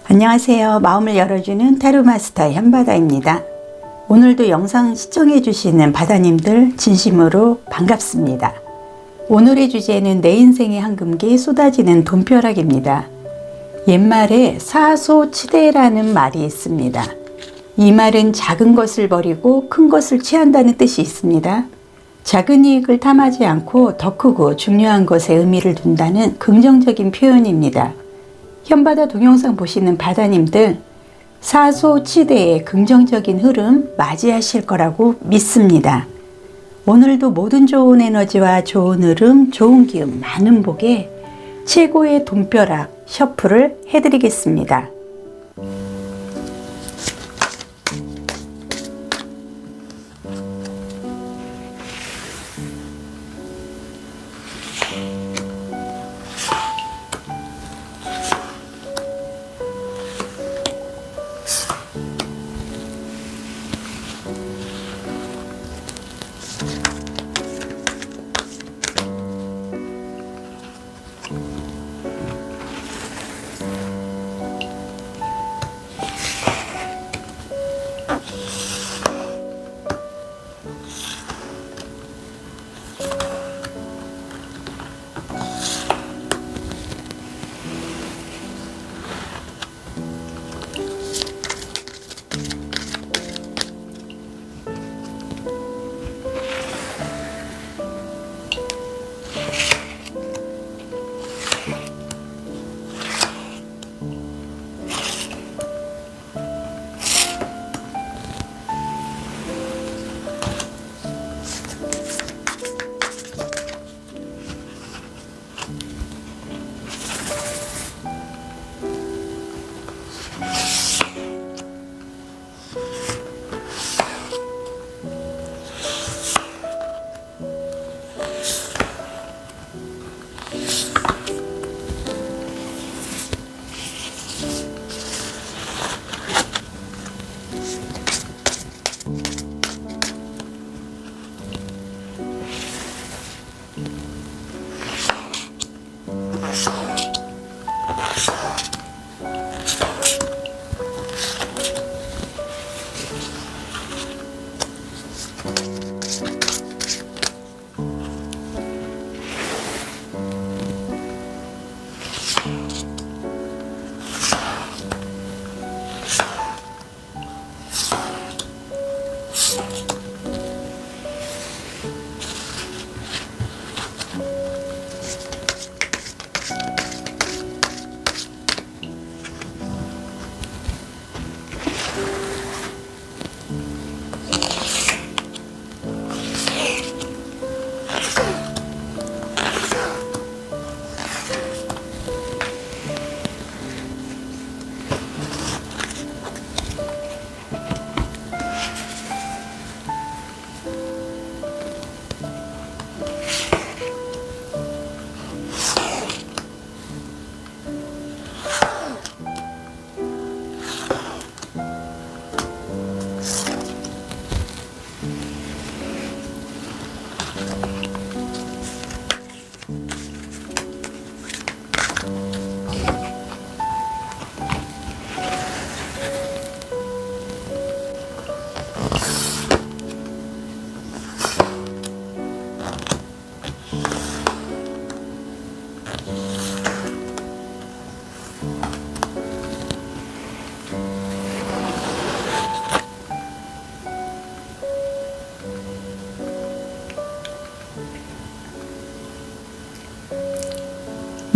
안녕하세요. 마음을 열어주는 타로 마스터 현바다입니다. 오늘도 영상 시청해 주시는 바다님들 진심으로 반갑습니다. 오늘의 주제는 내 인생의 황금기 쏟아지는 돈벼락입니다. 옛말에 사소치대라는 말이 있습니다. 이 말은 작은 것을 버리고 큰 것을 취한다는 뜻이 있습니다. 작은 이익을 탐하지 않고 더 크고 중요한 것에 의미를 둔다는 긍정적인 표현입니다. 현바다 동영상 보시는 바다님들, 사소치대의 긍정적인 흐름 맞이하실 거라고 믿습니다. 오늘도 모든 좋은 에너지와 좋은 흐름, 좋은 기운, 많은 복에 최고의 돈벼락 셔플을 해드리겠습니다.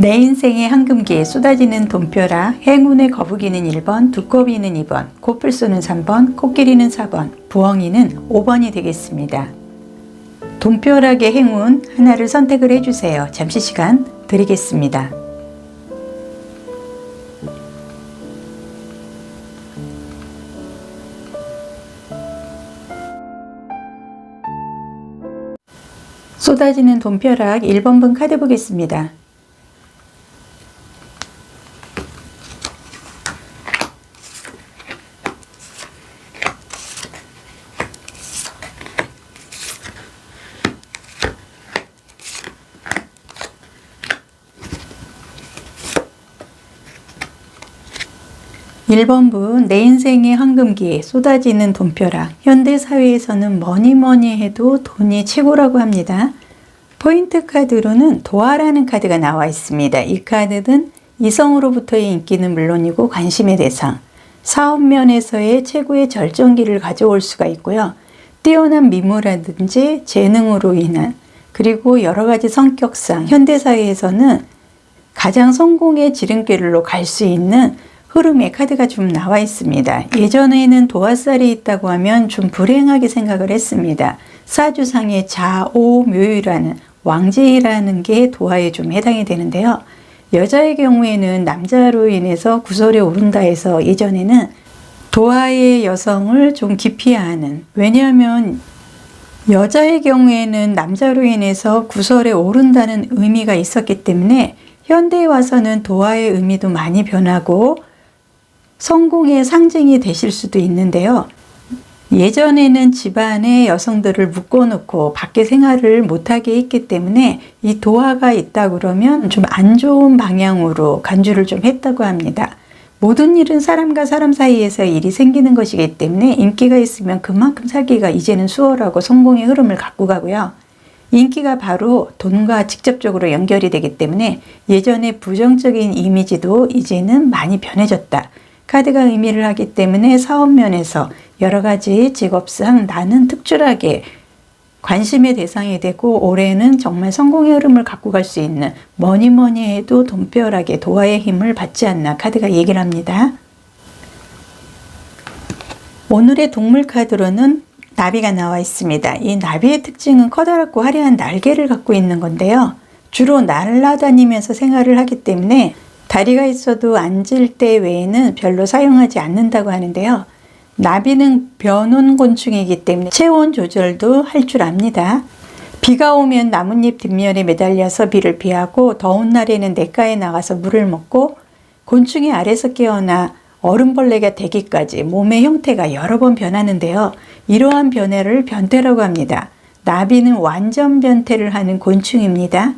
내 인생의 황금기에 쏟아지는 돈벼락, 행운의 거북이는 1번, 두꺼비는 2번, 코뿔소는 3번, 코끼리는 4번, 부엉이는 5번이 되겠습니다. 돈벼락의 행운 하나를 선택을 해주세요. 잠시 시간 드리겠습니다. 쏟아지는 돈벼락 1번분 카드 보겠습니다. 1번분 내 인생의 황금기 쏟아지는 돈벼락. 현대사회에서는 뭐니 해도 돈이 최고라고 합니다. 포인트 카드로는 도화라는 카드가 나와 있습니다. 이 카드는 이성으로부터의 인기는 물론이고 관심의 대상, 사업 면에서의 최고의 절정기를 가져올 수가 있고요. 뛰어난 미모라든지 재능으로 인한, 그리고 여러 가지 성격상 현대사회에서는 가장 성공의 지름길로 갈 수 있는 흐름의 카드가 좀 나와 있습니다. 예전에는 도화살이 있다고 하면 좀 불행하게 생각을 했습니다. 사주상의 자오묘유라는 왕제이라는 게 도화에 좀 해당이 되는데요. 여자의 경우에는 남자로 인해서 구설에 오른다 해서 예전에는 도화의 여성을 좀 기피하는, 왜냐하면 여자의 경우에는 남자로 인해서 구설에 오른다는 의미가 있었기 때문에 현대에 와서는 도화의 의미도 많이 변하고 성공의 상징이 되실 수도 있는데요. 예전에는 집안에 여성들을 묶어놓고 밖에 생활을 못하게 했기 때문에 이 도화가 있다 그러면 좀 안 좋은 방향으로 간주를 좀 했다고 합니다. 모든 일은 사람과 사람 사이에서 일이 생기는 것이기 때문에 인기가 있으면 그만큼 살기가 이제는 수월하고 성공의 흐름을 갖고 가고요. 인기가 바로 돈과 직접적으로 연결이 되기 때문에 예전에 부정적인 이미지도 이제는 많이 변해졌다. 카드가 의미를 하기 때문에 사업면에서 여러 가지 직업상 나는 특출하게 관심의 대상이 되고 올해는 정말 성공의 흐름을 갖고 갈 수 있는, 뭐니 해도 돈벼락에 도화의 힘을 받지 않나 카드가 얘기를 합니다. 오늘의 동물 카드로는 나비가 나와 있습니다. 이 나비의 특징은 커다랗고 화려한 날개를 갖고 있는 건데요. 주로 날아다니면서 생활을 하기 때문에 다리가 있어도 앉을 때 외에는 별로 사용하지 않는다고 하는데요. 나비는 변온 곤충이기 때문에 체온 조절도 할 줄 압니다. 비가 오면 나뭇잎 뒷면에 매달려서 비를 피하고 더운 날에는 냇가에 나가서 물을 먹고 곤충이 알에서 깨어나 얼음벌레가 되기까지 몸의 형태가 여러 번 변하는데요. 이러한 변화를 변태라고 합니다. 나비는 완전 변태를 하는 곤충입니다.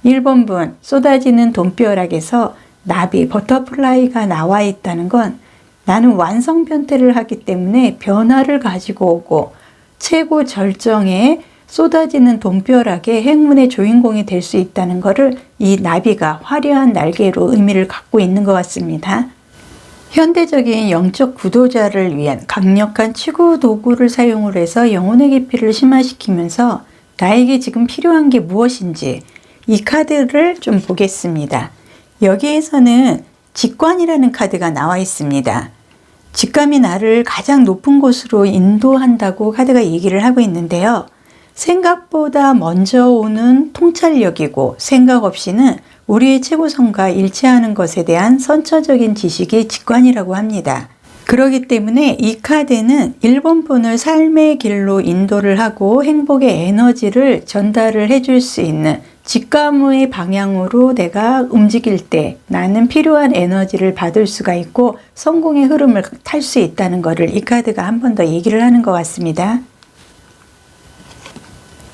1번분 쏟아지는 돈벼락에서 나비, 버터플라이가 나와 있다는 건 나는 완성 변태를 하기 때문에 변화를 가지고 오고 최고 절정에 쏟아지는 돈벼락의 행운의 주인공이 될 수 있다는 것을 이 나비가 화려한 날개로 의미를 갖고 있는 것 같습니다. 현대적인 영적 구도자를 위한 강력한 치구 도구를 사용을 해서 영혼의 깊이를 심화시키면서 나에게 지금 필요한 게 무엇인지 이 카드를 좀 보겠습니다. 여기에서는 직관이라는 카드가 나와 있습니다. 직감이 나를 가장 높은 곳으로 인도한다고 카드가 얘기를 하고 있는데요. 생각보다 먼저 오는 통찰력이고 생각 없이는 우리의 최고성과 일치하는 것에 대한 선처적인 지식이 직관이라고 합니다. 그렇기 때문에 이 카드는 1번분을 삶의 길로 인도를 하고 행복의 에너지를 전달을 해줄 수 있는 직감의 방향으로 내가 움직일 때 나는 필요한 에너지를 받을 수가 있고 성공의 흐름을 탈 수 있다는 것을 이 카드가 한 번 더 얘기를 하는 것 같습니다.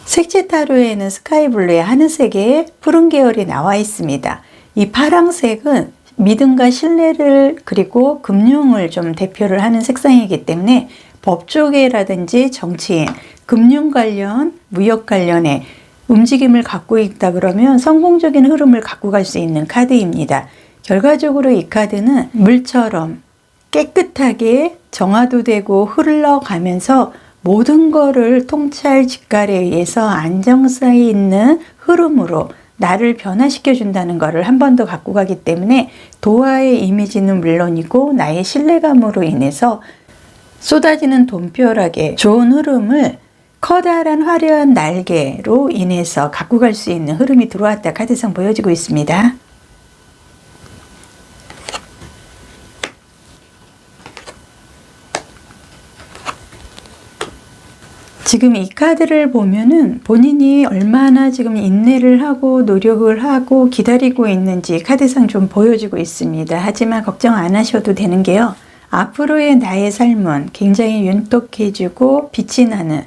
색채 타로에는 스카이블루의 하늘색의 푸른 계열이 나와 있습니다. 이 파랑색은 믿음과 신뢰를 그리고 금융을 좀 대표를 하는 색상이기 때문에 법조계라든지 정치인, 금융 관련, 무역 관련의 움직임을 갖고 있다 그러면 성공적인 흐름을 갖고 갈 수 있는 카드입니다. 결과적으로 이 카드는 물처럼 깨끗하게 정화도되고 흘러가면서 모든 거를 통찰 직갈에 의해서 안정성이 있는 흐름으로 나를 변화시켜 준다는 것을 한 번 더 갖고 가기 때문에 도화의 이미지는 물론이고 나의 신뢰감으로 인해서 쏟아지는 돈벼락의 좋은 흐름을 커다란 화려한 날개로 인해서 갖고 갈 수 있는 흐름이 들어왔다 카드상 보여지고 있습니다. 지금 이 카드를 보면은 본인이 얼마나 지금 인내를 하고 노력을 하고 기다리고 있는지 카드상 좀 보여지고 있습니다. 하지만 걱정 안 하셔도 되는 게요. 앞으로의 나의 삶은 굉장히 윤떡해지고 빛이 나는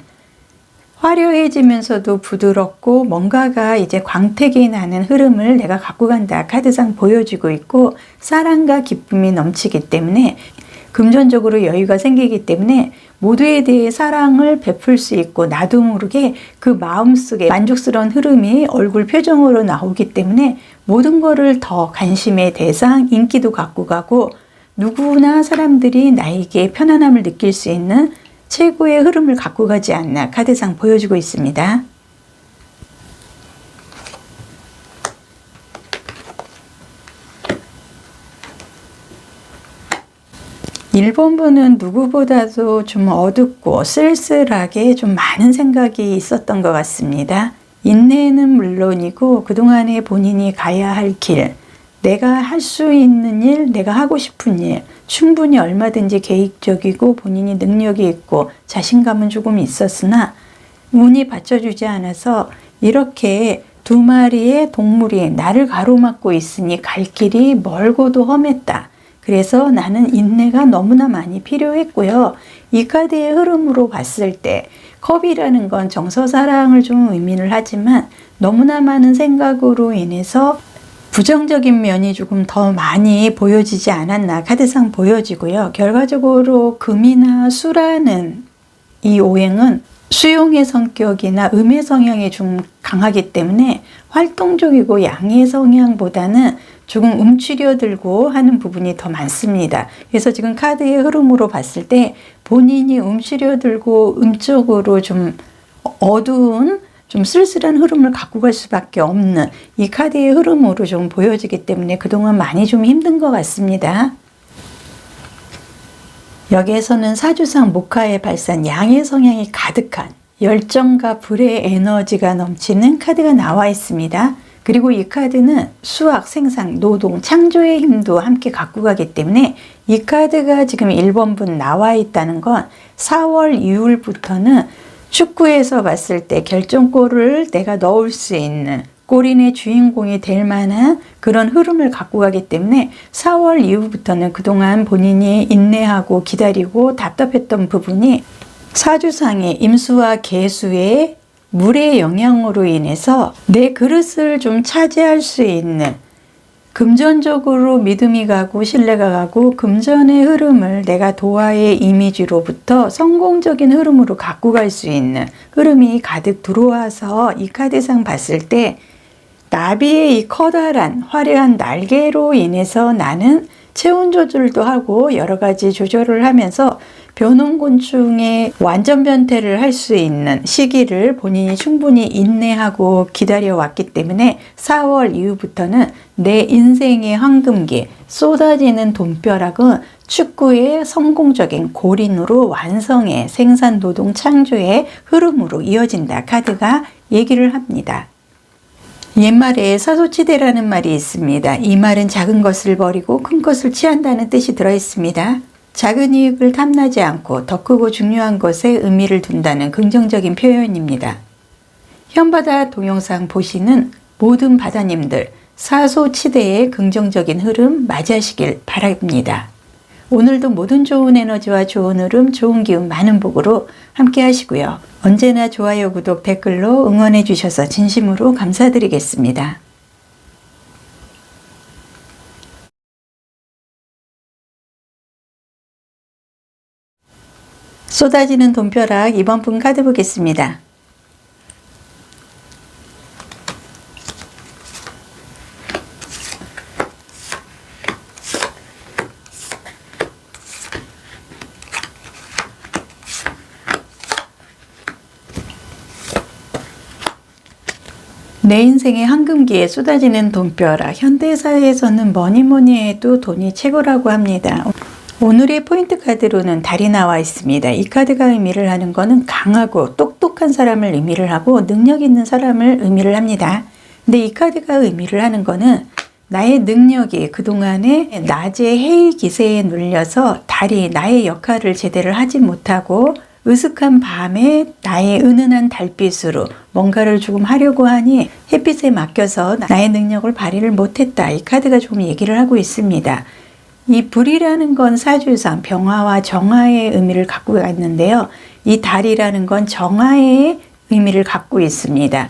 화려해지면서도 부드럽고 뭔가가 이제 광택이 나는 흐름을 내가 갖고 간다. 카드상 보여주고 있고 사랑과 기쁨이 넘치기 때문에 금전적으로 여유가 생기기 때문에 모두에 대해 사랑을 베풀 수 있고 나도 모르게 그 마음속에 만족스러운 흐름이 얼굴 표정으로 나오기 때문에 모든 거를 더 관심의 대상, 인기도 갖고 가고 누구나 사람들이 나에게 편안함을 느낄 수 있는 최고의 흐름을 갖고 가지 않나 카드상 보여주고 있습니다. 1번분은 누구보다도 좀 어둡고 쓸쓸하게 좀 많은 생각이 있었던 것 같습니다. 인내는 물론이고 그동안에 본인이 가야 할 길, 내가 할 수 있는 일, 내가 하고 싶은 일, 충분히 얼마든지 계획적이고 본인이 능력이 있고 자신감은 조금 있었으나 운이 받쳐주지 않아서 이렇게 두 마리의 동물이 나를 가로막고 있으니 갈 길이 멀고도 험했다. 그래서 나는 인내가 너무나 많이 필요했고요. 이 카드의 흐름으로 봤을 때 컵이라는 건 정서사랑을 좀 의미를 하지만 너무나 많은 생각으로 인해서 부정적인 면이 조금 더 많이 보여지지 않았나 카드상 보여지고요. 결과적으로 금이나 수라는 이 오행은 수용의 성격이나 음의 성향이 좀 강하기 때문에 활동적이고 양의 성향보다는 조금 움츠려들고 하는 부분이 더 많습니다. 그래서 지금 카드의 흐름으로 봤을 때 본인이 움츠려들고 음적으로 좀 어두운 좀 쓸쓸한 흐름을 갖고 갈 수밖에 없는 이 카드의 흐름으로 좀 보여지기 때문에 그동안 많이 좀 힘든 것 같습니다. 여기에서는 사주상 목화의 발산 양의 성향이 가득한 열정과 불의 에너지가 넘치는 카드가 나와 있습니다. 그리고 이 카드는 수학, 생산, 노동, 창조의 힘도 함께 갖고 가기 때문에 이 카드가 지금 1번분 나와 있다는 건 4월 이후부터는 축구에서 봤을 때 결정골을 내가 넣을 수 있는 골인의 주인공이 될 만한 그런 흐름을 갖고 가기 때문에 4월 이후부터는 그동안 본인이 인내하고 기다리고 답답했던 부분이 사주상의 임수와 계수의 물의 영향으로 인해서 내 그릇을 좀 차지할 수 있는 금전적으로 믿음이 가고 신뢰가 가고 금전의 흐름을 내가 도화의 이미지로부터 성공적인 흐름으로 갖고 갈 수 있는 흐름이 가득 들어와서 이 카드상 봤을 때 나비의 이 커다란 화려한 날개로 인해서 나는 체온 조절도 하고 여러 가지 조절을 하면서 변온곤충의 완전 변태를 할 수 있는 시기를 본인이 충분히 인내하고 기다려왔기 때문에 4월 이후부터는 내 인생의 황금기, 쏟아지는 돈벼락은 축구의 성공적인 골인으로 완성의 생산, 노동, 창조의 흐름으로 이어진다. 카드가 얘기를 합니다. 옛말에 사소치대라는 말이 있습니다. 이 말은 작은 것을 버리고 큰 것을 취한다는 뜻이 들어있습니다. 작은 이익을 탐나지 않고 더 크고 중요한 것에 의미를 둔다는 긍정적인 표현입니다. 현바다 동영상 보시는 모든 바다님들 사소치대의 긍정적인 흐름 맞이하시길 바랍니다. 오늘도 모든 좋은 에너지와 좋은 흐름, 좋은 기운, 많은 복으로 함께 하시고요. 언제나 좋아요, 구독, 댓글로 응원해 주셔서 진심으로 감사드리겠습니다. 쏟아지는 돈벼락 이번 분 카드 보겠습니다. 내 인생의 황금기에 쏟아지는 돈벼락. 현대사회에서는 뭐니 해도 돈이 최고라고 합니다. 오늘의 포인트 카드로는 달이 나와 있습니다. 이 카드가 의미를 하는 것은 강하고 똑똑한 사람을 의미를 하고 능력 있는 사람을 의미를 합니다. 근데 이 카드가 의미를 하는 것은 나의 능력이 그동안에 낮의 해일 기세에 눌려서 달이 나의 역할을 제대로 하지 못하고 으슥한 밤에 나의 은은한 달빛으로 뭔가를 조금 하려고 하니 햇빛에 맡겨서 나의 능력을 발휘를 못했다. 이 카드가 조금 얘기를 하고 있습니다. 이 불이라는 건 사주상 병화와 정화의 의미를 갖고 있는데요. 이 달이라는 건 정화의 의미를 갖고 있습니다.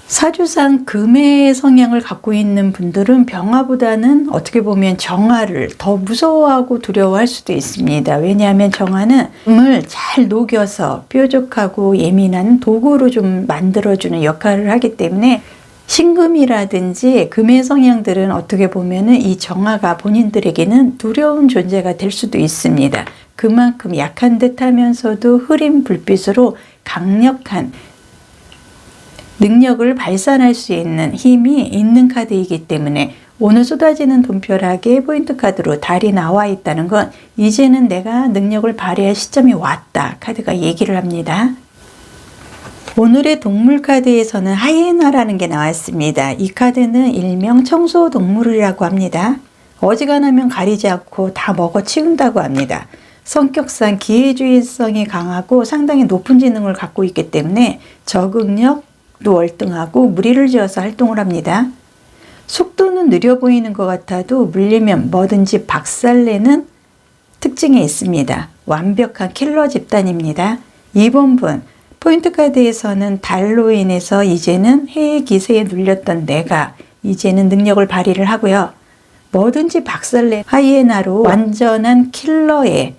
사주상 금의 성향을 갖고 있는 분들은 병화보다는 어떻게 보면 정화를 더 무서워하고 두려워할 수도 있습니다. 왜냐하면 정화는 금을 잘 녹여서 뾰족하고 예민한 도구로 좀 만들어주는 역할을 하기 때문에 신금이라든지 금의 성향들은 어떻게 보면은 이 정화가 본인들에게는 두려운 존재가 될 수도 있습니다. 그만큼 약한 듯 하면서도 흐린 불빛으로 강력한 능력을 발산할 수 있는 힘이 있는 카드이기 때문에 오늘 쏟아지는 돈벼락에 포인트 카드로 달이 나와 있다는 건 이제는 내가 능력을 발휘할 시점이 왔다. 카드가 얘기를 합니다. 오늘의 동물 카드에서는 하이에나라는 게 나왔습니다. 이 카드는 일명 청소동물이라고 합니다. 어지간하면 가리지 않고 다 먹어 치운다고 합니다. 성격상 기회주의성이 강하고 상당히 높은 지능을 갖고 있기 때문에 적응력도 월등하고 무리를 지어서 활동을 합니다. 속도는 느려 보이는 것 같아도 물리면 뭐든지 박살내는 특징이 있습니다. 완벽한 킬러 집단입니다. 이번 분 포인트 카드에서는 달로 인해서 이제는 해의 기세에 눌렸던 내가 이제는 능력을 발휘를 하고요. 뭐든지 박살내 하이에나로 완전한 킬러의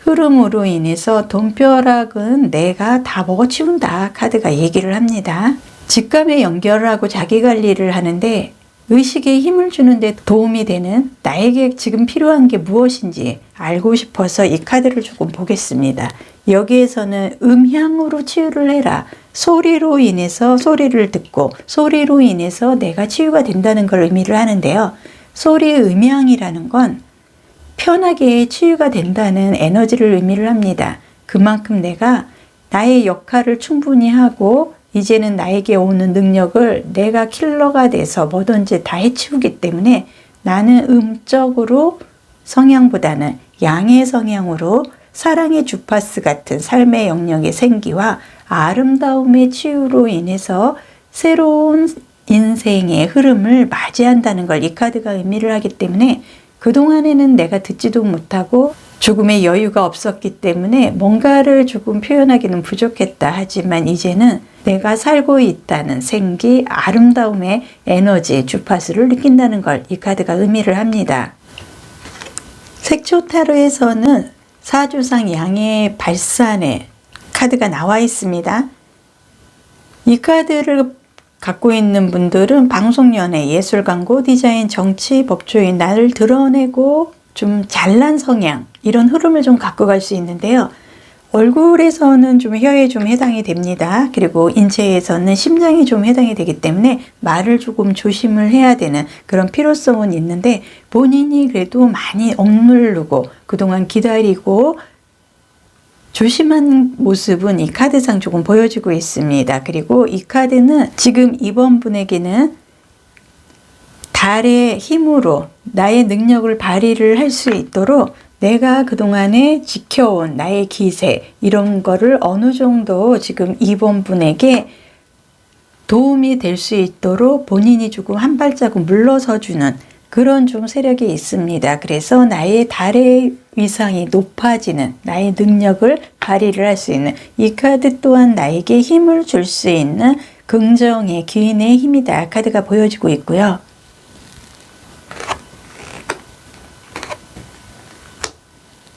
흐름으로 인해서 돈벼락은 내가 다 먹어치운다. 카드가 얘기를 합니다. 직감에 연결을 하고 자기관리를 하는데 의식에 힘을 주는데 도움이 되는 나에게 지금 필요한 게 무엇인지 알고 싶어서 이 카드를 조금 보겠습니다. 여기에서는 음향으로 치유를 해라. 소리로 인해서 소리를 듣고 소리로 인해서 내가 치유가 된다는 걸 의미를 하는데요. 소리의 음향이라는 건 편하게 치유가 된다는 에너지를 의미를 합니다. 그만큼 내가 나의 역할을 충분히 하고 이제는 나에게 오는 능력을 내가 킬러가 돼서 뭐든지 다 해치우기 때문에 나는 음적으로 성향보다는 양의 성향으로 사랑의 주파수 같은 삶의 영역의 생기와 아름다움의 치유로 인해서 새로운 인생의 흐름을 맞이한다는 걸 이 카드가 의미를 하기 때문에 그동안에는 내가 듣지도 못하고 조금의 여유가 없었기 때문에 뭔가를 조금 표현하기는 부족했다. 하지만 이제는 내가 살고 있다는 생기, 아름다움의 에너지, 주파수를 느낀다는 걸 이 카드가 의미를 합니다. 색초타로에서는 사주상 양의 발산의 카드가 나와 있습니다. 이 카드를 갖고 있는 분들은 방송, 연예, 예술, 광고, 디자인, 정치, 법조인, 나를 드러내고 좀 잘난 성향 이런 흐름을 좀 갖고 갈 수 있는데요. 얼굴에서는 좀 혀에 좀 해당이 됩니다. 그리고 인체에서는 심장이 좀 해당이 되기 때문에 말을 조금 조심을 해야 되는 그런 필요성은 있는데 본인이 그래도 많이 억누르고 그동안 기다리고 조심한 모습은 이 카드상 조금 보여지고 있습니다. 그리고 이 카드는 지금 이번 분에게는 달의 힘으로 나의 능력을 발휘를 할 수 있도록 내가 그동안에 지켜온 나의 기세 이런 거를 어느 정도 지금 이번 분에게 도움이 될 수 있도록 본인이 조금 한 발자국 물러서 주는 그런 좀 세력이 있습니다. 그래서 나의 달의 위상이 높아지는 나의 능력을 발휘를 할 수 있는 이 카드 또한 나에게 힘을 줄 수 있는 긍정의 기인의 힘이다. 카드가 보여지고 있고요.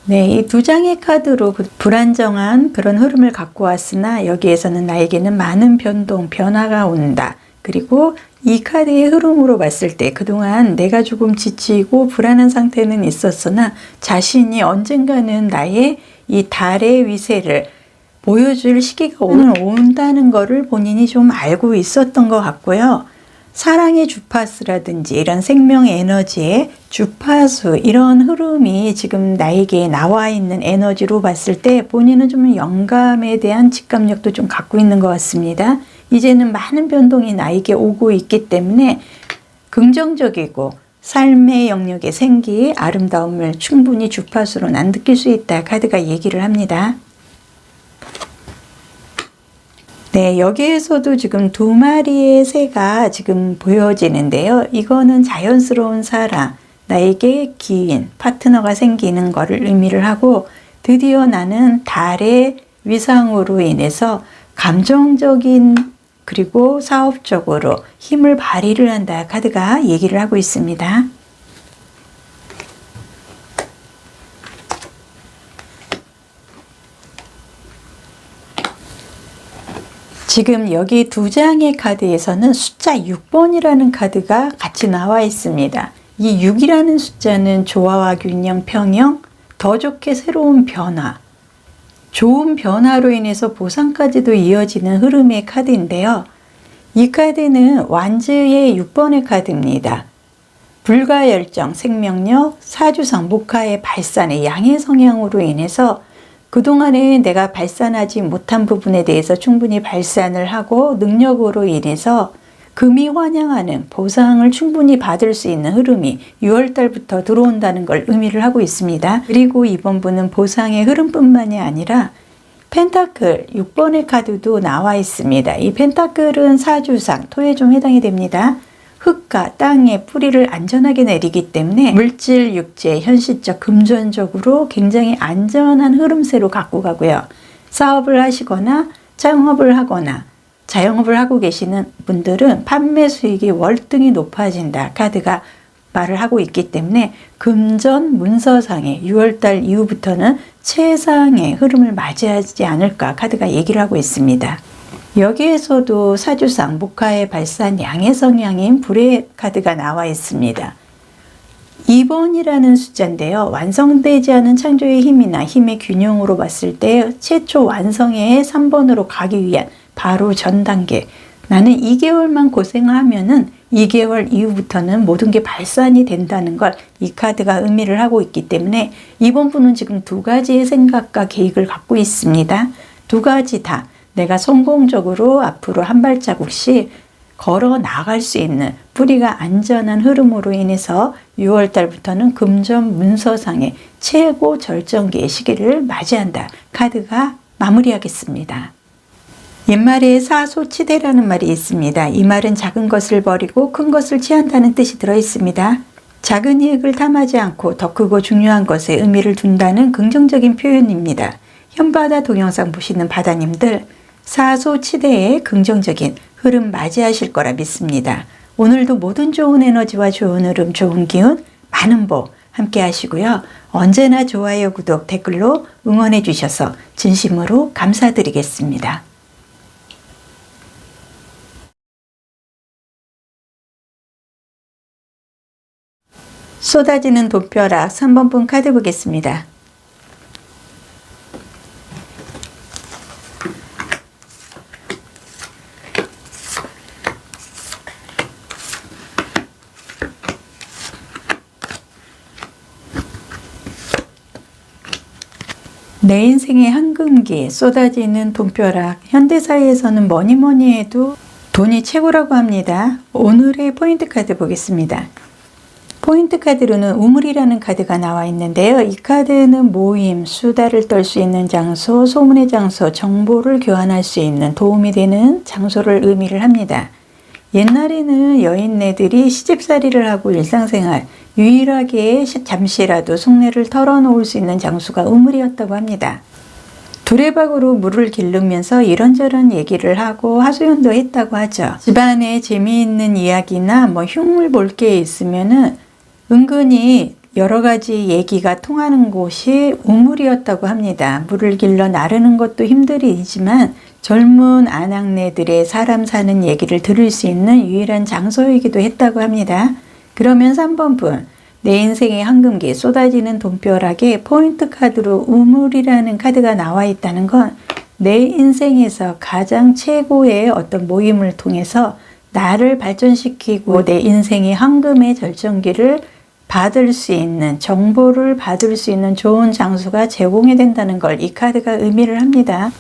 네, 이 두 장의 카드로 불안정한 그런 흐름을 갖고 왔으나 여기에서는 나에게는 많은 변동, 변화가 온다. 그리고 이 카드의 흐름으로 봤을 때 그동안 내가 조금 지치고 불안한 상태는 있었으나 자신이 언젠가는 나의 이 달의 위세를 보여줄 시기가 온다는 것을 본인이 좀 알고 있었던 것 같고요. 사랑의 주파수라든지 이런 생명 에너지의 주파수 이런 흐름이 지금 나에게 나와 있는 에너지로 봤을 때 본인은 좀 영감에 대한 직감력도 좀 갖고 있는 것 같습니다. 이제는 많은 변동이 나에게 오고 있기 때문에 긍정적이고 삶의 영역의 생기, 아름다움을 충분히 주파수로 난 느낄 수 있다. 카드가 얘기를 합니다. 네, 여기에서도 지금 두 마리의 새가 지금 보여지는데요. 이거는 자연스러운 사랑, 나에게 기인, 파트너가 생기는 것을 의미를 하고 드디어 나는 달의 위상으로 인해서 감정적인 그리고 사업적으로 힘을 발휘를 한다 카드가 얘기를 하고 있습니다. 지금 여기 두 장의 카드에서는 숫자 6번이라는 카드가 같이 나와 있습니다. 이 6이라는 숫자는 조화와 균형, 평형, 더 좋게 새로운 변화, 좋은 변화로 인해서 보상까지도 이어지는 흐름의 카드인데요. 이 카드는 완즈의 6번의 카드입니다. 불가열정, 생명력, 사주상, 목화의 발산의 양의 성향으로 인해서 그동안에 내가 발산하지 못한 부분에 대해서 충분히 발산을 하고 능력으로 인해서 금이 환영하는 보상을 충분히 받을 수 있는 흐름이 6월달부터 들어온다는 걸 의미를 하고 있습니다. 그리고 이번 분은 보상의 흐름뿐만이 아니라 펜타클 6번의 카드도 나와 있습니다. 이 펜타클은 사주상, 토에 좀 해당이 됩니다. 흙과 땅에 뿌리를 안전하게 내리기 때문에 물질, 육재, 현실적, 금전적으로 굉장히 안전한 흐름세로 갖고 가고요. 사업을 하시거나 창업을 하거나 자영업을 하고 계시는 분들은 판매 수익이 월등히 높아진다 카드가 말을 하고 있기 때문에 금전 문서상의 6월달 이후부터는 최상의 흐름을 맞이하지 않을까 카드가 얘기를 하고 있습니다. 여기에서도 사주상, 목화의 발산, 양의 성향인 불의 카드가 나와 있습니다. 2번이라는 숫자인데요. 완성되지 않은 창조의 힘이나 힘의 균형으로 봤을 때 최초 완성의 3번으로 가기 위한 바로 전 단계. 나는 2개월만 고생하면은 2개월 이후부터는 모든 게 발산이 된다는 걸 이 카드가 의미를 하고 있기 때문에 이번 분은 지금 두 가지의 생각과 계획을 갖고 있습니다. 두 가지 다 내가 성공적으로 앞으로 한 발자국씩 걸어 나갈 수 있는 뿌리가 안전한 흐름으로 인해서 6월 달부터는 금전 문서상의 최고 절정기의 시기를 맞이한다. 카드가 마무리하겠습니다. 옛말에 사소치대라는 말이 있습니다. 이 말은 작은 것을 버리고 큰 것을 취한다는 뜻이 들어 있습니다. 작은 이익을 탐하지 않고 더 크고 중요한 것에 의미를 둔다는 긍정적인 표현입니다. 현바다 동영상 보시는 바다님들, 사소치대의 긍정적인 흐름 맞이하실 거라 믿습니다. 오늘도 모든 좋은 에너지와 좋은 흐름, 좋은 기운, 많은 복 함께 하시고요. 언제나 좋아요, 구독, 댓글로 응원해 주셔서 진심으로 감사드리겠습니다. 쏟아지는 돈벼락 3번 분 카드 보겠습니다. 내 인생의 황금기, 쏟아지는 돈벼락. 현대사회에서는 뭐니 해도 돈이 최고라고 합니다. 오늘의 포인트 카드 보겠습니다. 포인트 카드로는 우물이라는 카드가 나와 있는데요. 이 카드는 모임, 수다를 떨 수 있는 장소, 소문의 장소, 정보를 교환할 수 있는 도움이 되는 장소를 의미를 합니다. 옛날에는 여인네들이 시집살이를 하고 일상생활, 유일하게 잠시라도 속내를 털어놓을 수 있는 장소가 우물이었다고 합니다. 두레박으로 물을 기르면서 이런저런 얘기를 하고 하소연도 했다고 하죠. 집안에 재미있는 이야기나 흉물 볼 게 있으면은 은근히 여러 가지 얘기가 통하는 곳이 우물이었다고 합니다. 물을 길러 나르는 것도 힘들이지만 젊은 아낙네들의 사람 사는 얘기를 들을 수 있는 유일한 장소이기도 했다고 합니다. 그러면 3번 분, 내 인생의 황금기, 쏟아지는 돈벼락에 포인트 카드로 우물이라는 카드가 나와 있다는 건 내 인생에서 가장 최고의 어떤 모임을 통해서 나를 발전시키고 내 인생의 황금의 절정기를 받을 수 있는, 정보를 받을 수 있는 좋은 장소가 제공이 된다는 걸 이 카드가 의미를 합니다.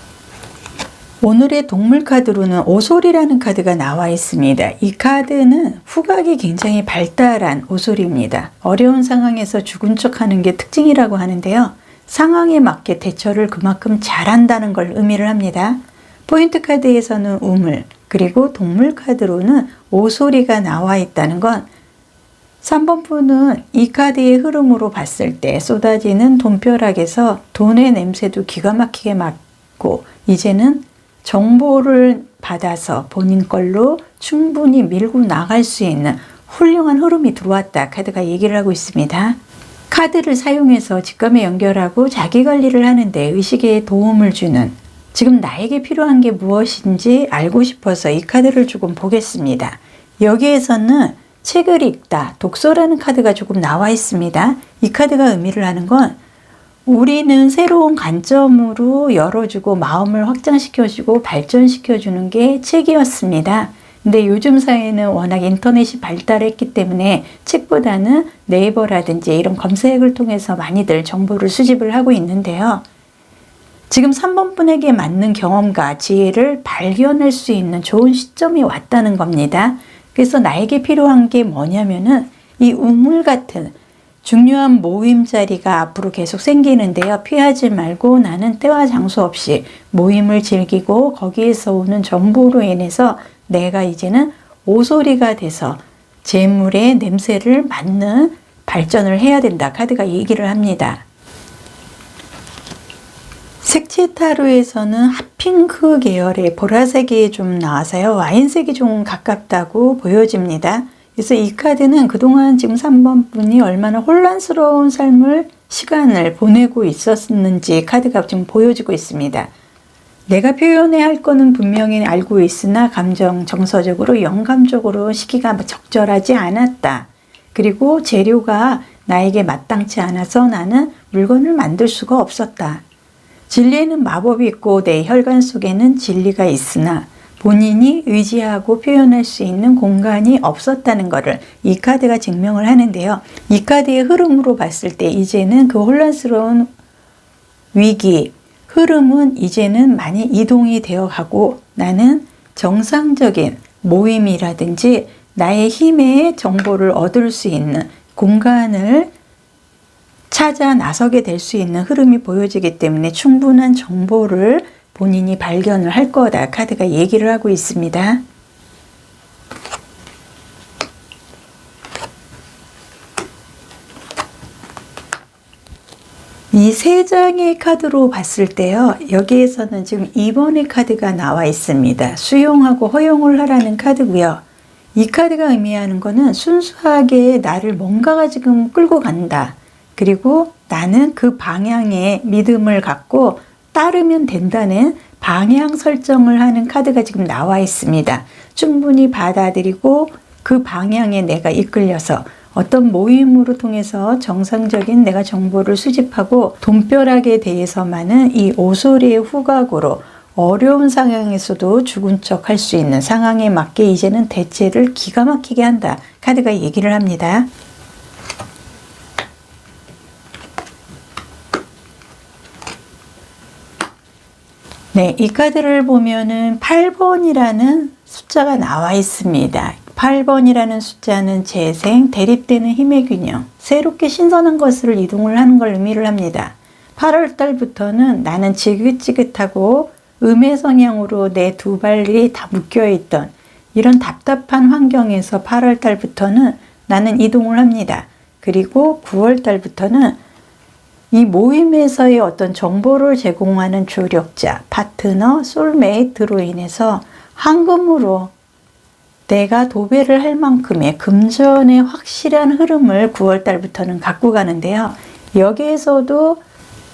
오늘의 동물 카드로는 오솔이라는 카드가 나와 있습니다. 이 카드는 후각이 굉장히 발달한 오솔입니다. 어려운 상황에서 죽은 척하는 게 특징이라고 하는데요. 상황에 맞게 대처를 그만큼 잘한다는 걸 의미를 합니다. 포인트 카드에서는 우물, 그리고 동물 카드로는 오솔이가 나와 있다는 건 3번 분은 이 카드의 흐름으로 봤을 때 쏟아지는 돈벼락에서 돈의 냄새도 기가 막히게 맡고 이제는 정보를 받아서 본인 걸로 충분히 밀고 나갈 수 있는 훌륭한 흐름이 들어왔다. 카드가 얘기를 하고 있습니다. 카드를 사용해서 직감에 연결하고 자기 관리를 하는데 의식에 도움을 주는, 지금 나에게 필요한 게 무엇인지 알고 싶어서 이 카드를 조금 보겠습니다. 여기에서는 책을 읽다, 독서라는 카드가 조금 나와 있습니다. 이 카드가 의미를 하는 건 우리는 새로운 관점으로 열어주고 마음을 확장시켜주고 발전시켜주는 게 책이었습니다. 근데 요즘 사회는 워낙 인터넷이 발달했기 때문에 책보다는 네이버라든지 이런 검색을 통해서 많이들 정보를 수집을 하고 있는데요. 지금 3번 분에게 맞는 경험과 지혜를 발견할 수 있는 좋은 시점이 왔다는 겁니다. 그래서 나에게 필요한 게 뭐냐면은 이 우물 같은 중요한 모임 자리가 앞으로 계속 생기는데요. 피하지 말고 나는 때와 장소 없이 모임을 즐기고 거기에서 오는 정보로 인해서 내가 이제는 오소리가 돼서 재물의 냄새를 맡는 발전을 해야 된다. 카드가 얘기를 합니다. 색채 타로에서는 핫핑크 계열의 보라색이 좀 나와서요. 와인색이 좀 가깝다고 보여집니다. 그래서 이 카드는 그동안 지금 3번 분이 얼마나 혼란스러운 시간을 보내고 있었는지 카드가 좀 보여지고 있습니다. 내가 표현해야 할 거는 분명히 알고 있으나 정서적으로 영감적으로 시기가 적절하지 않았다. 그리고 재료가 나에게 마땅치 않아서 나는 물건을 만들 수가 없었다. 진리에는 마법이 있고 내 혈관 속에는 진리가 있으나 본인이 의지하고 표현할 수 있는 공간이 없었다는 것을 이 카드가 증명을 하는데요. 이 카드의 흐름으로 봤을 때 이제는 그 혼란스러운 위기, 흐름은 이제는 많이 이동이 되어 가고 나는 정상적인 모임이라든지 나의 힘의 정보를 얻을 수 있는 공간을 찾아 나서게 될 수 있는 흐름이 보여지기 때문에 충분한 정보를 본인이 발견을 할 거다. 카드가 얘기를 하고 있습니다. 이 세 장의 카드로 봤을 때요. 여기에서는 지금 2번의 카드가 나와 있습니다. 수용하고 허용을 하라는 카드고요. 이 카드가 의미하는 거는 순수하게 나를 뭔가가 지금 끌고 간다. 그리고 나는 그 방향에 믿음을 갖고 따르면 된다는 방향 설정을 하는 카드가 지금 나와 있습니다. 충분히 받아들이고 그 방향에 내가 이끌려서 어떤 모임으로 통해서 정상적인 내가 정보를 수집하고 돈벼락에 대해서만은 이 오소리의 후각으로 어려운 상황에서도 죽은 척 할 수 있는 상황에 맞게 이제는 대체를 기가 막히게 한다. 카드가 얘기를 합니다. 네, 이 카드를 보면은 8번이라는 숫자가 나와 있습니다. 8번이라는 숫자는 재생, 대립되는 힘의 균형, 새롭게 신선한 것을 이동을 하는 걸 의미를 합니다. 8월 달부터는 나는 지긋지긋하고 음의 성향으로 내 두 발이 다 묶여있던 이런 답답한 환경에서 8월 달부터는 나는 이동을 합니다. 그리고 9월 달부터는 이 모임에서의 어떤 정보를 제공하는 조력자, 파트너, 솔메이트로 인해서 황금으로 내가 도배를 할 만큼의 금전의 확실한 흐름을 9월 달부터는 갖고 가는데요. 여기에서도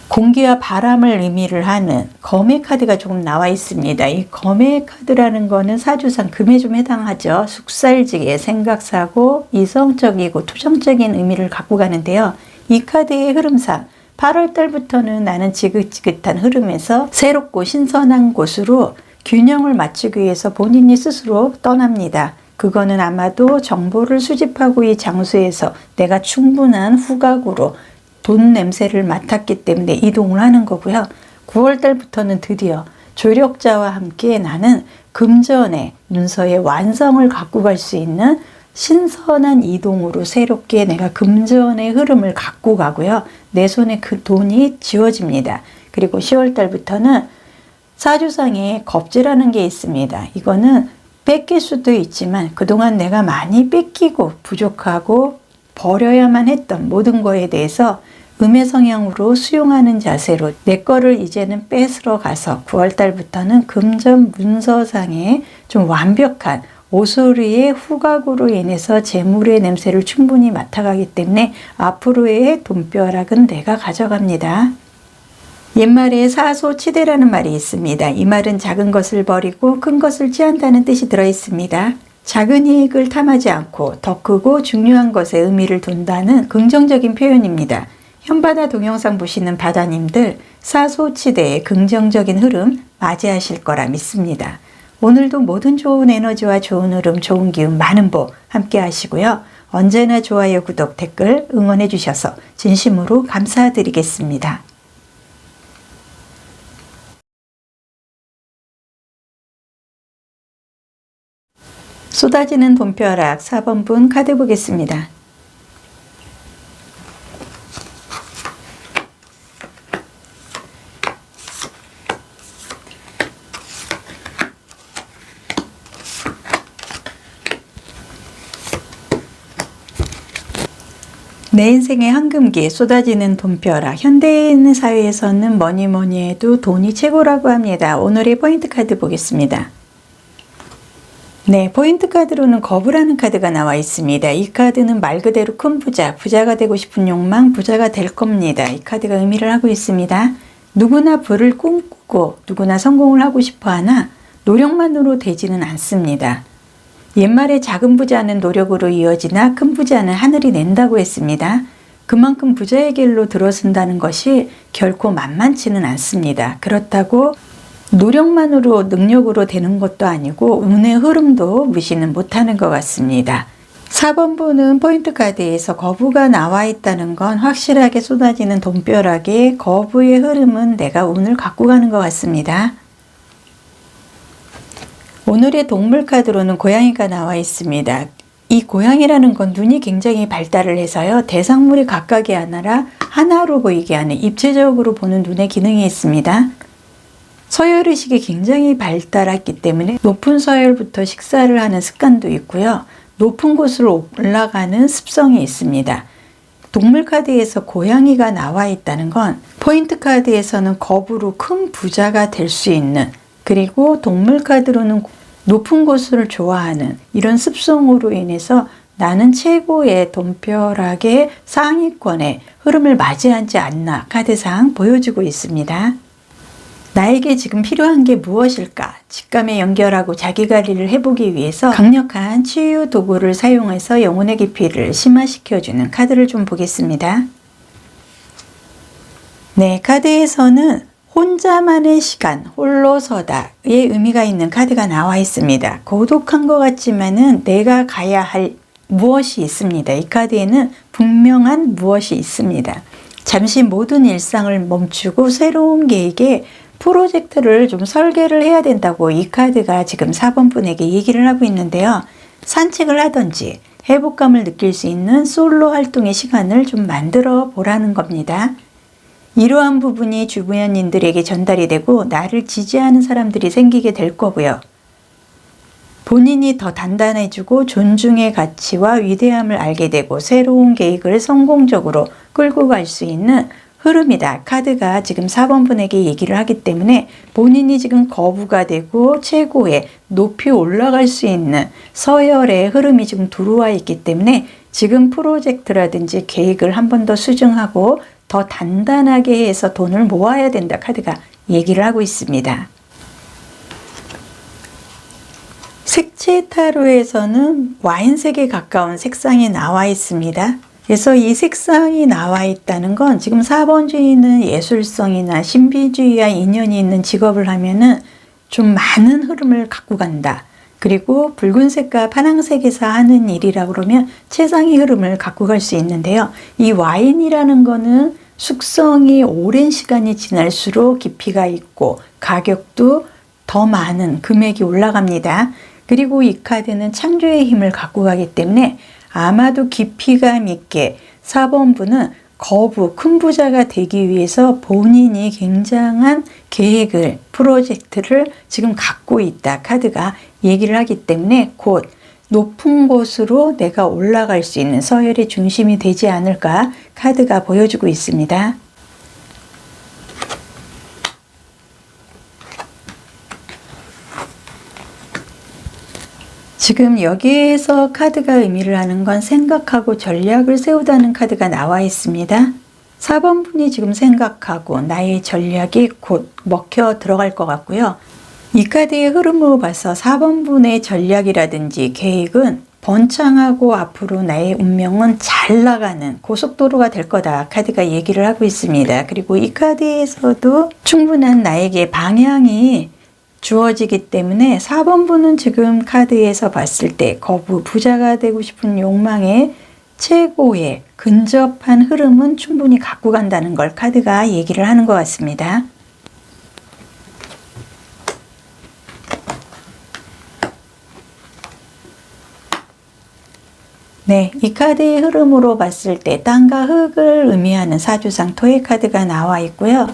공기와 바람을 의미를 하는 검의 카드가 조금 나와 있습니다. 이 검의 카드라는 거는 사주상 금에 좀 해당하죠. 숙살지게 생각사고 이성적이고 투정적인 의미를 갖고 가는데요. 이 카드의 흐름상 8월 달부터는 나는 지긋지긋한 흐름에서 새롭고 신선한 곳으로 균형을 맞추기 위해서 본인이 스스로 떠납니다. 그거는 아마도 정보를 수집하고 이 장소에서 내가 충분한 후각으로 돈 냄새를 맡았기 때문에 이동을 하는 거고요. 9월 달부터는 드디어 조력자와 함께 나는 금전의 문서의 완성을 갖고 갈 수 있는 신선한 이동으로 새롭게 내가 금전의 흐름을 갖고 가고요. 내 손에 그 돈이 지워집니다. 그리고 10월 달부터는 사주상에 겁재라는 게 있습니다. 이거는 뺏길 수도 있지만 그동안 내가 많이 뺏기고 부족하고 버려야만 했던 모든 거에 대해서 음의 성향으로 수용하는 자세로 내 거를 이제는 뺏으러 가서 9월달부터는 금전 문서상에 좀 완벽한 오소리의 후각으로 인해서 재물의 냄새를 충분히 맡아가기 때문에 앞으로의 돈벼락은 내가 가져갑니다. 옛말에 사소치대라는 말이 있습니다. 이 말은 작은 것을 버리고 큰 것을 취한다는 뜻이 들어있습니다. 작은 이익을 탐하지 않고 더 크고 중요한 것에 의미를 둔다는 긍정적인 표현입니다. 현바다 동영상 보시는 바다님들 사소치대의 긍정적인 흐름 맞이하실 거라 믿습니다. 오늘도 모든 좋은 에너지와 좋은 흐름, 좋은 기운, 많은 복 함께 하시고요. 언제나 좋아요, 구독, 댓글 응원해 주셔서 진심으로 감사드리겠습니다. 쏟아지는 돈벼락 4번분 카드 보겠습니다. 내 인생의 황금기 쏟아지는 돈벼락. 현대인 사회에서는 뭐니 해도 돈이 최고라고 합니다. 오늘의 포인트 카드 보겠습니다. 네, 포인트 카드로는 거부라는 카드가 나와 있습니다. 이 카드는 말 그대로 큰 부자, 부자가 되고 싶은 욕망, 부자가 될 겁니다. 이 카드가 의미를 하고 있습니다. 누구나 부를 꿈꾸고 누구나 성공을 하고 싶어 하나 노력만으로 되지는 않습니다. 옛말에 작은 부자는 노력으로 이어지나 큰 부자는 하늘이 낸다고 했습니다. 그만큼 부자의 길로 들어선다는 것이 결코 만만치는 않습니다. 그렇다고 노력만으로 능력으로 되는 것도 아니고 운의 흐름도 무시는 못하는 것 같습니다. 4번분은 포인트 카드에서 거부가 나와 있다는 건 확실하게 쏟아지는 돈벼락에 거부의 흐름은 내가 운을 갖고 가는 것 같습니다. 오늘의 동물 카드로는 고양이가 나와 있습니다. 이 고양이라는 건 눈이 굉장히 발달을 해서요. 대상물이 각각이 아니라 하나로 보이게 하는 입체적으로 보는 눈의 기능이 있습니다. 서열의식이 굉장히 발달했기 때문에 높은 서열부터 식사를 하는 습관도 있고요. 높은 곳으로 올라가는 습성이 있습니다. 동물 카드에서 고양이가 나와 있다는 건 포인트 카드에서는 거부로 큰 부자가 될 수 있는, 그리고 동물 카드로는 높은 곳을 좋아하는 이런 습성으로 인해서 나는 최고의 돈벼락의 상위권의 흐름을 맞이하지 않나 카드상 보여주고 있습니다. 나에게 지금 필요한 게 무엇일까? 직감에 연결하고 자기관리를 해보기 위해서 강력한 치유 도구를 사용해서 영혼의 깊이를 심화시켜주는 카드를 좀 보겠습니다. 네, 카드에서는 혼자만의 시간, 홀로서다의 의미가 있는 카드가 나와 있습니다. 고독한 것 같지만은 내가 가야 할 무엇이 있습니다. 이 카드에는 분명한 무엇이 있습니다. 잠시 모든 일상을 멈추고 새로운 계획에 프로젝트를 좀 설계를 해야 된다고 이 카드가 지금 4번 분에게 얘기를 하고 있는데요. 산책을 하든지 회복감을 느낄 수 있는 솔로 활동의 시간을 좀 만들어 보라는 겁니다. 이러한 부분이 주변인들에게 전달이 되고 나를 지지하는 사람들이 생기게 될 거고요. 본인이 더 단단해지고 존중의 가치와 위대함을 알게 되고 새로운 계획을 성공적으로 끌고 갈 수 있는 흐름이다. 카드가 지금 4번 분에게 얘기를 하기 때문에 본인이 지금 거부가 되고 최고의 높이 올라갈 수 있는 서열의 흐름이 지금 들어와 있기 때문에 지금 프로젝트라든지 계획을 한 번 더 수정하고 더 단단하게 해서 돈을 모아야 된다. 카드가 얘기를 하고 있습니다. 색채 타로에서는 와인색에 가까운 색상이 나와 있습니다. 그래서 이 색상이 나와 있다는 건 지금 4번 주의는 예술성이나 신비주의와 인연이 있는 직업을 하면은 좀 많은 흐름을 갖고 간다. 그리고 붉은색과 파란색에서 하는 일이라 그러면 최상의 흐름을 갖고 갈 수 있는데요. 이 와인이라는 거는 숙성이 오랜 시간이 지날수록 깊이가 있고 가격도 더 많은 금액이 올라갑니다. 그리고 이 카드는 창조의 힘을 갖고 가기 때문에 아마도 깊이감 있게 4번 분은 거부, 큰 부자가 되기 위해서 본인이 굉장한 계획을, 프로젝트를 지금 갖고 있다. 카드가 얘기를 하기 때문에 곧 높은 곳으로 내가 올라갈 수 있는 서열의 중심이 되지 않을까 카드가 보여주고 있습니다. 지금 여기에서 카드가 의미를 하는 건 생각하고 전략을 세우다는 카드가 나와 있습니다. 4번 분이 지금 생각하고 나의 전략이 곧 먹혀 들어갈 것 같고요. 이 카드의 흐름으로 봐서 4번 분의 전략이라든지 계획은 번창하고 앞으로 나의 운명은 잘 나가는 고속도로가 될 거다 카드가 얘기를 하고 있습니다. 그리고 이 카드에서도 충분한 나에게 방향이 주어지기 때문에 4번 분은 지금 카드에서 봤을 때 거부, 부자가 되고 싶은 욕망에 최고의 근접한 흐름은 충분히 갖고 간다는 걸 카드가 얘기를 하는 것 같습니다. 네, 이 카드의 흐름으로 봤을 때 땅과 흙을 의미하는 사주상 토의 카드가 나와 있고요.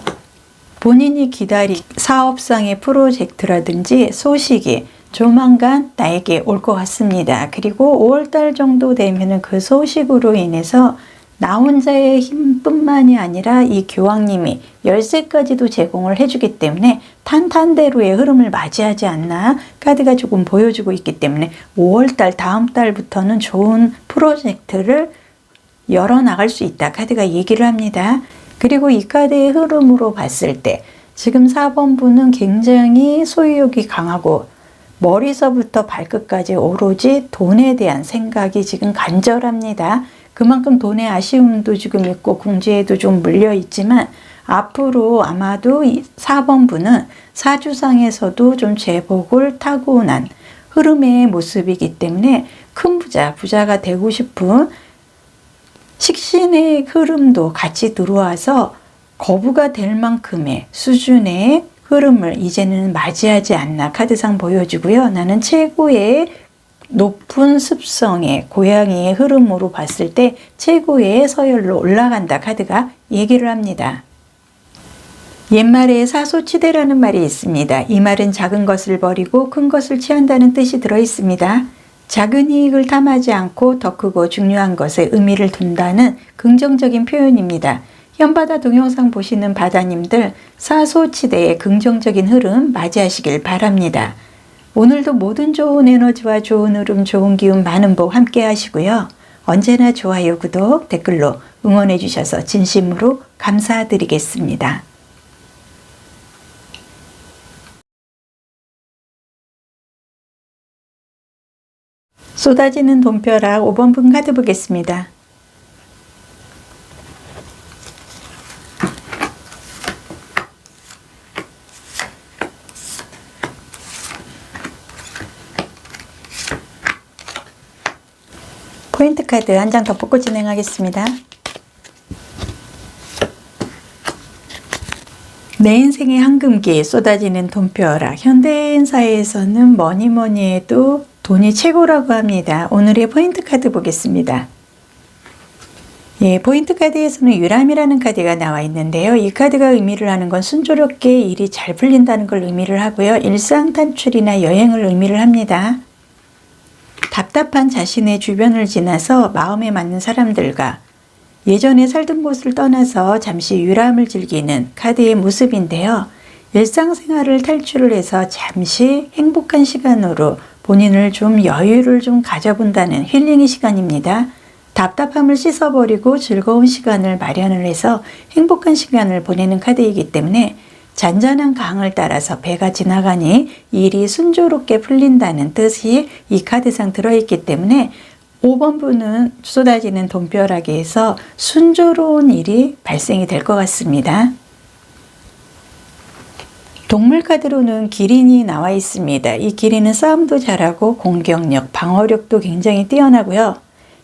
본인이 기다린 사업상의 프로젝트라든지 소식이 조만간 나에게 올 것 같습니다. 그리고 5월달 정도 되면은 그 소식으로 인해서 나 혼자의 힘뿐만이 아니라 이 교황님이 열쇠까지도 제공을 해주기 때문에 탄탄대로의 흐름을 맞이하지 않나 카드가 조금 보여주고 있기 때문에 5월달 다음 달부터는 좋은 프로젝트를 열어나갈 수 있다 카드가 얘기를 합니다. 그리고 이 카드의 흐름으로 봤을 때 지금 4번 분은 굉장히 소유욕이 강하고 머리서부터 발끝까지 오로지 돈에 대한 생각이 지금 간절합니다. 그만큼 돈의 아쉬움도 지금 있고 궁지에도 좀 물려 있지만 앞으로 아마도 이 4번 분은 사주상에서도 좀 제복을 타고난 흐름의 모습이기 때문에 큰 부자가 되고 싶은 식신의 흐름도 같이 들어와서 거부가 될 만큼의 수준의 흐름을 이제는 맞이하지 않나 카드상 보여주고요. 나는 최고의 높은 습성의 고양이의 흐름으로 봤을 때 최고의 서열로 올라간다 카드가 얘기를 합니다. 옛말에 사소치대라는 말이 있습니다. 이 말은 작은 것을 버리고 큰 것을 취한다는 뜻이 들어 있습니다. 작은 이익을 탐하지 않고 더 크고 중요한 것에 의미를 둔다는 긍정적인 표현입니다. 현바다 동영상 보시는 바다님들 사소치대의 긍정적인 흐름 맞이하시길 바랍니다. 오늘도 모든 좋은 에너지와 좋은 흐름, 좋은 기운, 많은 복 함께 하시고요. 언제나 좋아요, 구독, 댓글로 응원해 주셔서 진심으로 감사드리겠습니다. 쏟아지는 돈벼락 5번 분 카드 보겠습니다. 포인트 카드 한 장 더 뽑고 진행하겠습니다. 내 인생의 황금기 쏟아지는 돈벼락. 현대인사에서는 뭐니 해도 돈이 최고라고 합니다. 오늘의 포인트 카드 보겠습니다. 예, 포인트 카드에서는 유람이라는 카드가 나와 있는데요. 이 카드가 의미를 하는 건 순조롭게 일이 잘 풀린다는 걸 의미를 하고요. 일상 탈출이나 여행을 의미를 합니다. 답답한 자신의 주변을 지나서 마음에 맞는 사람들과 예전에 살던 곳을 떠나서 잠시 유람을 즐기는 카드의 모습인데요. 일상생활을 탈출을 해서 잠시 행복한 시간으로 본인을 좀 여유를 좀 가져본다는 힐링의 시간입니다. 답답함을 씻어버리고 즐거운 시간을 마련을 해서 행복한 시간을 보내는 카드이기 때문에 잔잔한 강을 따라서 배가 지나가니 일이 순조롭게 풀린다는 뜻이 이 카드상 들어있기 때문에 5번 분은 쏟아지는 돈벼락에서 순조로운 일이 발생이 될 것 같습니다. 동물 카드로는 기린이 나와 있습니다. 이 기린은 싸움도 잘하고 공격력, 방어력도 굉장히 뛰어나고요.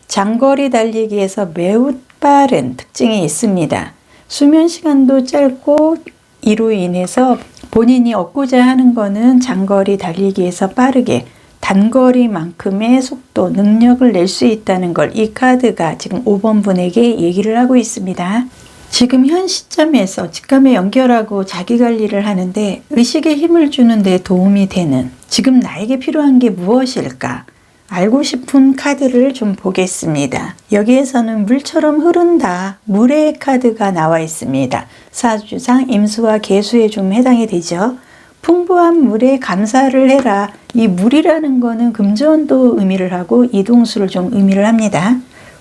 장거리 달리기에서 매우 빠른 특징이 있습니다. 수면 시간도 짧고 이로 인해서 본인이 얻고자 하는 거는 장거리 달리기에서 빠르게 단거리만큼의 속도, 능력을 낼 수 있다는 걸 이 카드가 지금 5번 분에게 얘기를 하고 있습니다. 지금 현 시점에서 직감에 연결하고 자기관리를 하는데 의식에 힘을 주는 데 도움이 되는 지금 나에게 필요한 게 무엇일까? 알고 싶은 카드를 좀 보겠습니다. 여기에서는 물처럼 흐른다, 물의 카드가 나와 있습니다. 사주상 임수와 계수에 좀 해당이 되죠. 풍부한 물에 감사를 해라. 이 물이라는 거는 금전도 의미를 하고 이동수를 좀 의미를 합니다.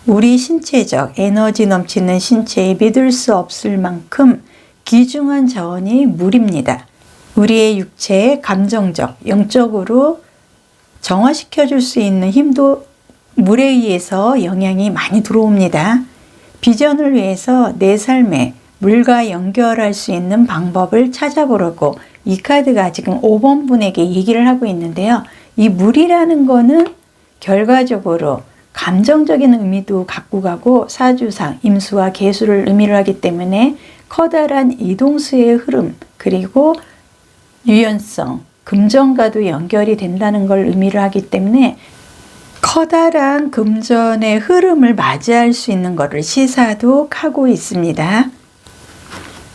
우리 신체적 에너지 넘치는 신체에 믿을 수 없을 만큼 귀중한 자원이 물입니다. 우리의 육체의 감정적, 영적으로 정화시켜 줄 수 있는 힘도 물에 의해서 영향이 많이 들어옵니다. 비전을 위해서 내 삶에 물과 연결할 수 있는 방법을 찾아보려고 이 카드가 지금 5번 분에게 얘기를 하고 있는데요. 이 물이라는 거는 결과적으로 감정적인 의미도 갖고 가고 사주상 임수와 계수를 의미를 하기 때문에 커다란 이동수의 흐름 그리고 유연성, 금전과도 연결이 된다는 걸 의미를 하기 때문에 커다란 금전의 흐름을 맞이할 수 있는 것을 시사도 하고 있습니다.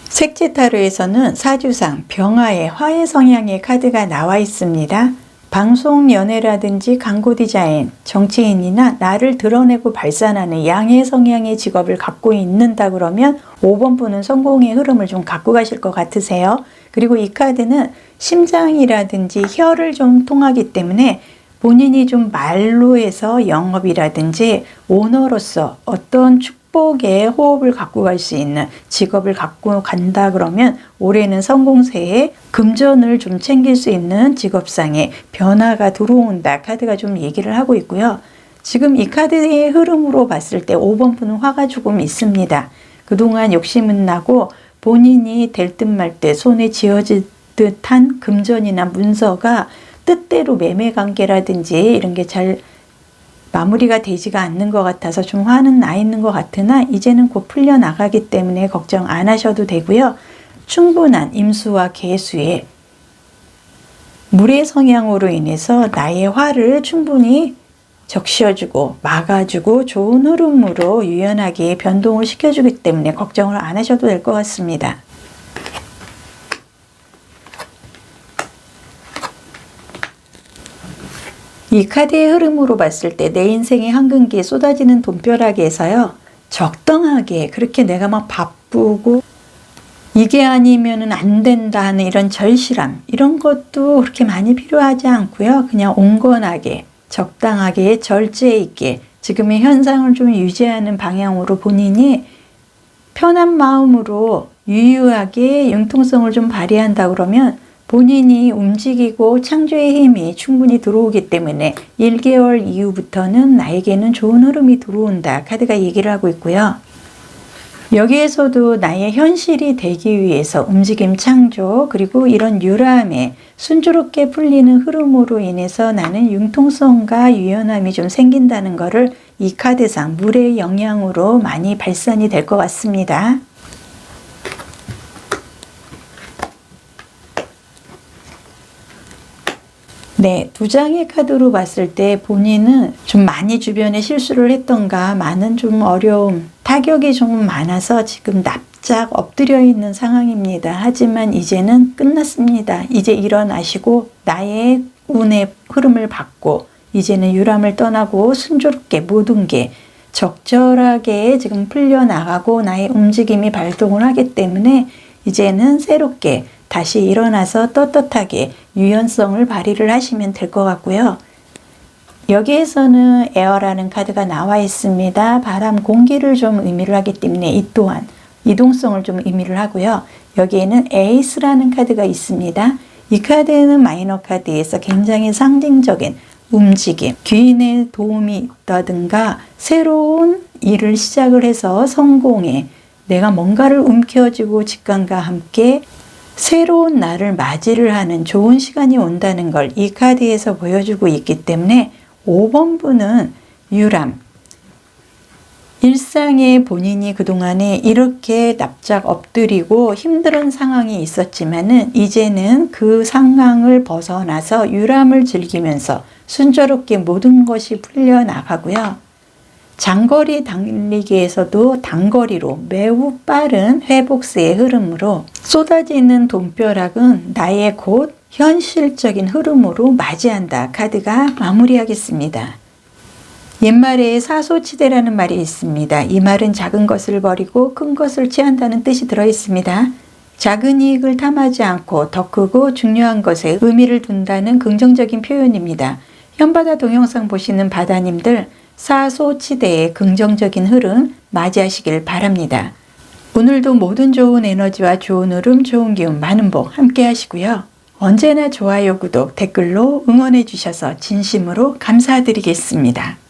색채타로에서는 사주상 병화의 화해 성향의 카드가 나와 있습니다. 방송, 연예라든지 광고 디자인, 정치인이나 나를 드러내고 발산하는 양의 성향의 직업을 갖고 있는다 그러면 5번 분은 성공의 흐름을 좀 갖고 가실 것 같으세요. 그리고 이 카드는 심장이라든지 혀를 좀 통하기 때문에 본인이 좀 말로 해서 영업이라든지 오너로서 어떤 축복의 호흡을 갖고 갈 수 있는 직업을 갖고 간다 그러면 올해는 성공세에 금전을 좀 챙길 수 있는 직업상의 변화가 들어온다 카드가 좀 얘기를 하고 있고요. 지금 이 카드의 흐름으로 봤을 때 5번 분은 화가 조금 있습니다. 그동안 욕심은 나고 본인이 될 듯 말 듯 손에 쥐어질 듯한 금전이나 문서가 뜻대로 매매 관계라든지 이런 게 잘 마무리가 되지가 않는 것 같아서 좀 화는 나 있는 것 같으나 이제는 곧 풀려나가기 때문에 걱정 안 하셔도 되고요. 충분한 임수와 계수의 물의 성향으로 인해서 나의 화를 충분히 적셔주고 막아주고 좋은 흐름으로 유연하게 변동을 시켜주기 때문에 걱정을 안 하셔도 될 것 같습니다. 이 카드의 흐름으로 봤을 때 내 인생의 황금기에 쏟아지는 돈벼락에서요. 적당하게 그렇게 내가 막 바쁘고 이게 아니면은 안 된다 하는 이런 절실함 이런 것도 그렇게 많이 필요하지 않고요. 그냥 온건하게 적당하게 절제 있게 지금의 현상을 좀 유지하는 방향으로 본인이 편한 마음으로 유유하게 융통성을 좀 발휘한다 그러면 본인이 움직이고 창조의 힘이 충분히 들어오기 때문에 1개월 이후부터는 나에게는 좋은 흐름이 들어온다 카드가 얘기를 하고 있고요. 여기에서도 나의 현실이 되기 위해서 움직임 창조 그리고 이런 유람에 순조롭게 풀리는 흐름으로 인해서 나는 융통성과 유연함이 좀 생긴다는 것을 이 카드상 물의 영향으로 많이 발산이 될 것 같습니다. 네, 두 장의 카드로 봤을 때 본인은 좀 많이 주변에 실수를 했던가 많은 좀 어려움, 타격이 좀 많아서 지금 납작 엎드려 있는 상황입니다. 하지만 이제는 끝났습니다. 이제 일어나시고 나의 운의 흐름을 받고 이제는 유람을 떠나고 순조롭게 모든 게 적절하게 지금 풀려나가고 나의 움직임이 발동을 하기 때문에 이제는 새롭게 다시 일어나서 떳떳하게 유연성을 발휘를 하시면 될 것 같고요. 여기에서는 에어라는 카드가 나와 있습니다. 바람, 공기를 좀 의미를 하기 때문에 이 또한 이동성을 좀 의미를 하고요. 여기에는 에이스라는 카드가 있습니다. 이 카드는 마이너 카드에서 굉장히 상징적인 움직임, 귀인의 도움이 있다든가 새로운 일을 시작을 해서 성공에 내가 뭔가를 움켜쥐고 직감과 함께 새로운 날을 맞이를 하는 좋은 시간이 온다는 걸 이 카드에서 보여주고 있기 때문에 5번 분은 유람, 일상에 본인이 그동안에 이렇게 납작 엎드리고 힘든 상황이 있었지만은 이제는 그 상황을 벗어나서 유람을 즐기면서 순조롭게 모든 것이 풀려나가고요. 장거리 달리기에서도 단거리로 매우 빠른 회복세의 흐름으로 쏟아지는 돈벼락은 나의 곧 현실적인 흐름으로 맞이한다 카드가 마무리하겠습니다. 옛말에 사소치대라는 말이 있습니다. 이 말은 작은 것을 버리고 큰 것을 취한다는 뜻이 들어 있습니다. 작은 이익을 탐하지 않고 더 크고 중요한 것에 의미를 둔다는 긍정적인 표현입니다. 현바다 동영상 보시는 바다님들, 사소치대의 긍정적인 흐름 맞이하시길 바랍니다. 오늘도 모든 좋은 에너지와 좋은 흐름, 좋은 기운, 많은 복 함께 하시고요. 언제나 좋아요, 구독, 댓글로 응원해 주셔서 진심으로 감사드리겠습니다.